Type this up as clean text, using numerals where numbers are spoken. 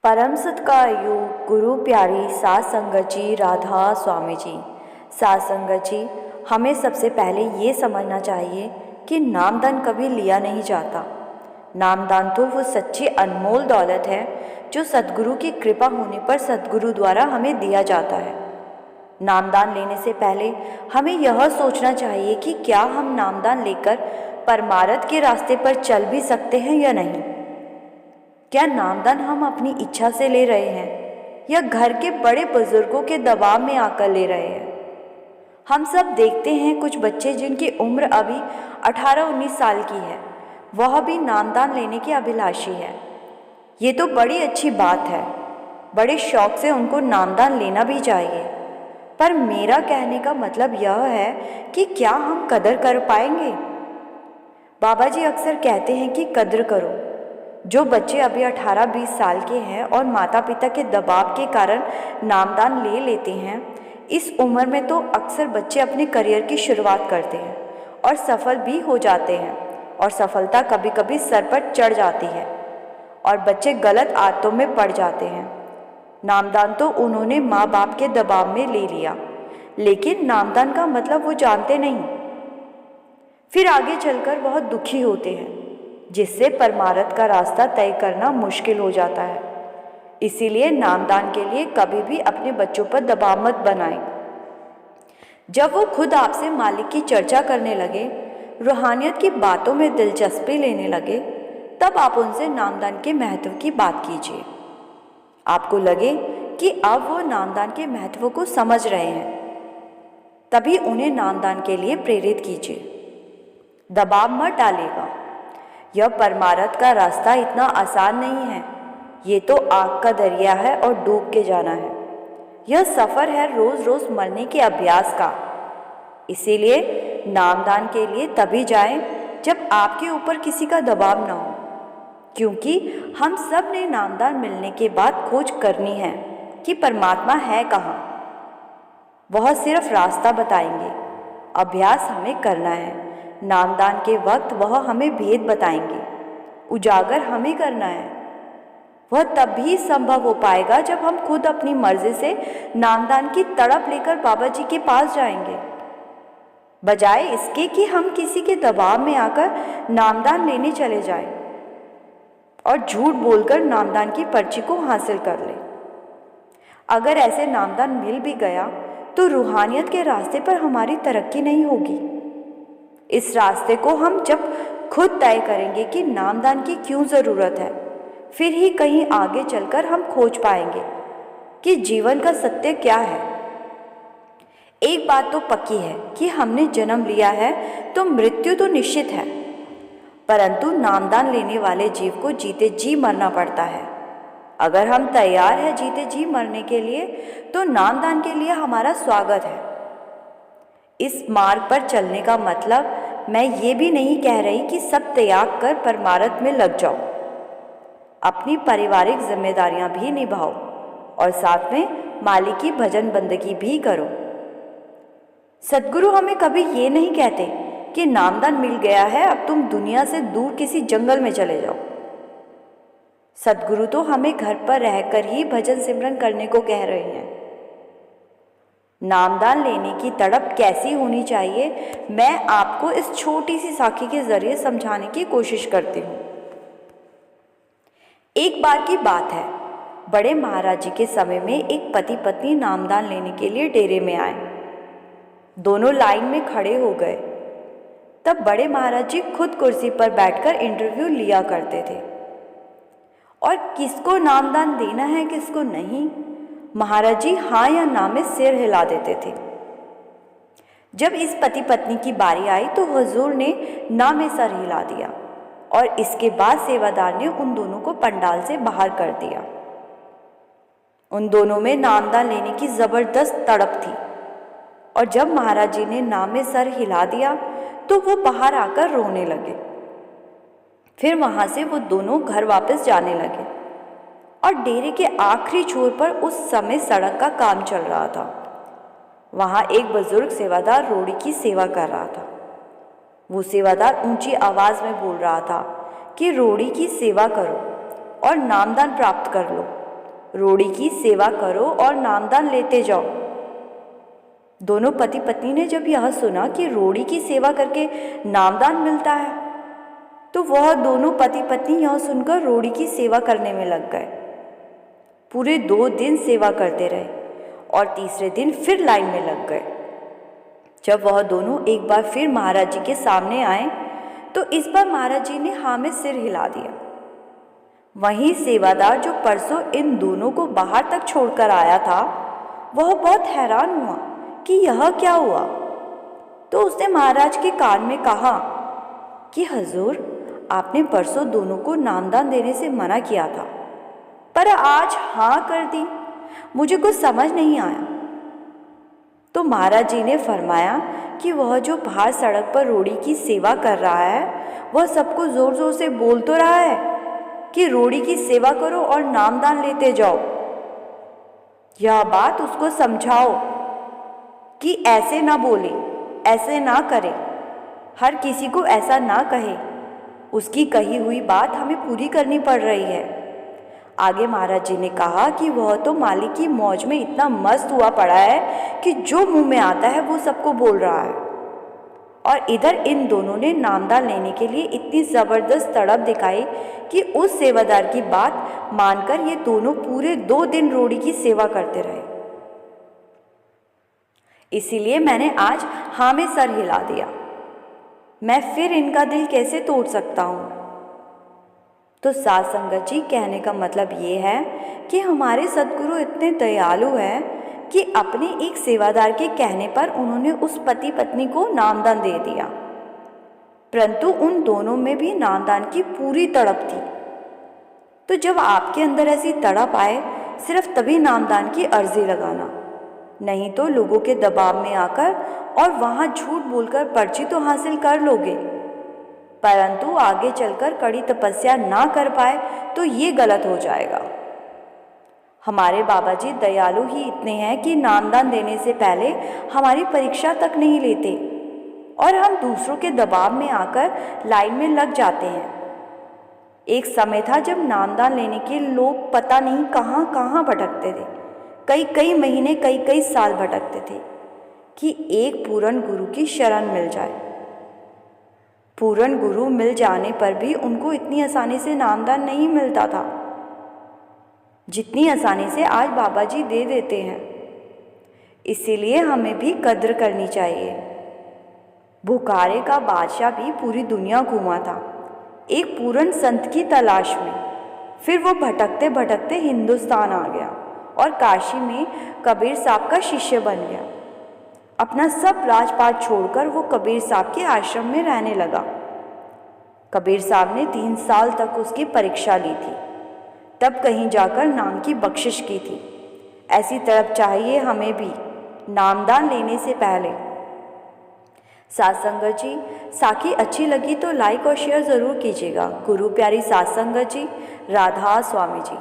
परम सत्कारयोग गुरु प्यारी सात संगत जी, राधा स्वामी जी। सात संगत जी, हमें सबसे पहले ये समझना चाहिए कि नामदान कभी लिया नहीं जाता। नामदान तो वो सच्ची अनमोल दौलत है जो सद्गुरु की कृपा होने पर सद्गुरु द्वारा हमें दिया जाता है। नामदान लेने से पहले हमें यह सोचना चाहिए कि क्या हम नामदान लेकर परमार्थ के रास्ते पर चल भी सकते हैं या नहीं। क्या नामदान हम अपनी इच्छा से ले रहे हैं या घर के बड़े बुजुर्गों के दबाव में आकर ले रहे हैं। हम सब देखते हैं कुछ बच्चे जिनकी उम्र अभी 18-19 साल की है, वह भी नामदान लेने के अभिलाषी है। ये तो बड़ी अच्छी बात है, बड़े शौक से उनको नामदान लेना भी चाहिए। पर मेरा कहने का मतलब यह है कि क्या हम कदर कर पाएंगे। बाबा जी अक्सर कहते हैं कि कद्र करो। जो बच्चे अभी 18-20 साल के हैं और माता पिता के दबाव के कारण नामदान ले लेते हैं, इस उम्र में तो अक्सर बच्चे अपने करियर की शुरुआत करते हैं और सफल भी हो जाते हैं, और सफलता कभी कभी सर पर चढ़ जाती है और बच्चे गलत आदतों में पड़ जाते हैं। नामदान तो उन्होंने माँ बाप के दबाव में ले लिया, लेकिन नामदान का मतलब वो जानते नहीं। फिर आगे चलकर बहुत दुखी होते हैं, जिससे परमार्थ का रास्ता तय करना मुश्किल हो जाता है। इसीलिए नामदान के लिए कभी भी अपने बच्चों पर दबाव मत बनाएं। जब वो खुद आपसे मालिक की चर्चा करने लगे, रूहानियत की बातों में दिलचस्पी लेने लगे, तब आप उनसे नामदान के महत्व की बात कीजिए। आपको लगे कि अब वो नामदान के महत्व को समझ रहे हैं, तभी उन्हें नामदान के लिए प्रेरित कीजिए। दबाव मत डालिएगा। यह परमार्थ का रास्ता इतना आसान नहीं है। ये तो आग का दरिया है और डूब के जाना है। यह सफ़र है रोज़ रोज़ मरने के अभ्यास का। इसीलिए नामदान के लिए तभी जाएं जब आपके ऊपर किसी का दबाव ना हो, क्योंकि हम सब ने नामदान मिलने के बाद खोज करनी है कि परमात्मा है कहाँ। वह सिर्फ रास्ता बताएंगे, अभ्यास हमें करना है। नामदान के वक्त वह हमें भेद बताएंगे, उजागर हमें करना है। वह तभी संभव हो पाएगा जब हम खुद अपनी मर्जी से नामदान की तड़प लेकर बाबा जी के पास जाएंगे, बजाय इसके कि हम किसी के दबाव में आकर नामदान लेने चले जाएं और झूठ बोलकर नामदान की पर्ची को हासिल कर लें। अगर ऐसे नामदान मिल भी गया तो रूहानियत के रास्ते पर हमारी तरक्की नहीं होगी। इस रास्ते को हम जब खुद तय करेंगे कि नामदान की क्यों ज़रूरत है, फिर ही कहीं आगे चलकर हम खोज पाएंगे कि जीवन का सत्य क्या है। एक बात तो पक्की है कि हमने जन्म लिया है तो मृत्यु तो निश्चित है, परंतु नामदान लेने वाले जीव को जीते जी मरना पड़ता है। अगर हम तैयार हैं जीते जी मरने के लिए, तो नामदान के लिए हमारा स्वागत है। इस मार्ग पर चलने का मतलब मैं ये भी नहीं कह रही कि सब त्याग कर परमार्थ में लग जाओ। अपनी पारिवारिक जिम्मेदारियां भी निभाओ और साथ में मालिक की भजन बंदगी भी करो। सद्गुरु हमें कभी ये नहीं कहते कि नामदान मिल गया है, अब तुम दुनिया से दूर किसी जंगल में चले जाओ। सद्गुरु तो हमें घर पर रहकर ही भजन सिमरन करने को कह रहे हैं। नामदान लेने की तड़प कैसी होनी चाहिए, मैं आपको इस छोटी सी साखी के जरिए समझाने की कोशिश करती हूँ। एक बार की बात है, बड़े महाराज जी के समय में एक पति पत्नी नामदान लेने के लिए डेरे में आए। दोनों लाइन में खड़े हो गए। तब बड़े महाराज जी खुद कुर्सी पर बैठकर इंटरव्यू लिया करते थे, और किसको नामदान देना है किसको नहीं, महाराज जी हाँ या ना में सिर हिला देते थे। जब इस पति पत्नी की बारी आई तो हुजूर ने ना में सर हिला दिया, और इसके बाद सेवादार ने उन दोनों को पंडाल से बाहर कर दिया। उन दोनों में नामदान लेने की जबरदस्त तड़प थी, और जब महाराज जी ने ना में सर हिला दिया तो वो बाहर आकर रोने लगे। फिर वहां से वो दोनों घर वापस जाने लगे, और डेरे के आखिरी छोर पर उस समय सड़क का काम चल रहा था। वहां एक बुजुर्ग सेवादार रोड़ी की सेवा कर रहा था। वो सेवादार ऊंची आवाज में बोल रहा था कि रोड़ी की सेवा करो और नामदान प्राप्त कर लो। रोड़ी की सेवा करो और नामदान लेते जाओ। दोनों पति पत्नी ने जब यह सुना कि रोड़ी की सेवा करके नामदान मिलता है, तो वह दोनों पति पत्नी यह सुनकर रोड़ी की सेवा करने में लग गए। पूरे 2 दिन सेवा करते रहे और तीसरे दिन फिर लाइन में लग गए। जब वह दोनों एक बार फिर महाराज जी के सामने आए, तो इस बार महाराज जी ने हाँ में सिर हिला दिया। वहीं सेवादार जो परसों इन दोनों को बाहर तक छोड़कर आया था, वह बहुत हैरान हुआ कि यह क्या हुआ। तो उसने महाराज के कान में कहा कि हजूर, आपने परसों दोनों को नामदान देने से मना किया था, पर आज हाँ कर दी, मुझे कुछ समझ नहीं आया। तो महाराज जी ने फरमाया कि वह जो बाहर सड़क पर रोड़ी की सेवा कर रहा है, वह सबको जोर जोर से बोल तो रहा है कि रोड़ी की सेवा करो और नामदान लेते जाओ। यह बात उसको समझाओ कि ऐसे ना बोले, ऐसे ना करे, हर किसी को ऐसा ना कहे। उसकी कही हुई बात हमें पूरी करनी पड़ रही है। आगे महाराज जी ने कहा कि वह तो मालिक की मौज में इतना मस्त हुआ पड़ा है कि जो मुंह में आता है वो सबको बोल रहा है। और इधर इन दोनों ने नामदान लेने के लिए इतनी ज़बरदस्त तड़प दिखाई कि उस सेवादार की बात मानकर ये दोनों पूरे 2 दिन रोड़ी की सेवा करते रहे। इसीलिए मैंने आज हाँ में सर हिला दिया। मैं फिर इनका दिल कैसे तोड़ सकता हूँ। तो साध संगत जी, कहने का मतलब ये है कि हमारे सद्गुरु इतने दयालु हैं कि अपने एक सेवादार के कहने पर उन्होंने उस पति पत्नी को नामदान दे दिया, परंतु उन दोनों में भी नामदान की पूरी तड़प थी। तो जब आपके अंदर ऐसी तड़प आए, सिर्फ तभी नामदान की अर्जी लगाना, नहीं तो लोगों के दबाव में आकर और वहाँ झूठ बोलकर पर्ची तो हासिल कर लोगे, परंतु आगे चलकर कड़ी तपस्या ना कर पाए तो ये गलत हो जाएगा। हमारे बाबा जी दयालु ही इतने हैं कि नामदान देने से पहले हमारी परीक्षा तक नहीं लेते और हम दूसरों के दबाव में आकर लाइन में लग जाते हैं। एक समय था जब नामदान लेने के लोग पता नहीं कहाँ कहाँ भटकते थे, कई कई महीने कई कई साल भटकते थे कि एक पूर्ण गुरु की शरण मिल जाए। पूर्ण गुरु मिल जाने पर भी उनको इतनी आसानी से नामदान नहीं मिलता था जितनी आसानी से आज बाबा जी दे देते हैं। इसीलिए हमें भी कद्र करनी चाहिए। बुखारे का बादशाह भी पूरी दुनिया घूमा था एक पूर्ण संत की तलाश में। फिर वो भटकते भटकते हिंदुस्तान आ गया और काशी में कबीर साहब का शिष्य बन गया। अपना सब राजपाट छोड़कर वो कबीर साहब के आश्रम में रहने लगा। कबीर साहब ने 3 साल तक उसकी परीक्षा ली थी, तब कहीं जाकर नाम की बख्शिश की थी। ऐसी तरफ चाहिए हमें भी नामदान लेने से पहले। साध संगत जी, साखी अच्छी लगी तो लाइक और शेयर ज़रूर कीजिएगा। गुरु प्यारी साध संगत जी, राधा स्वामी जी।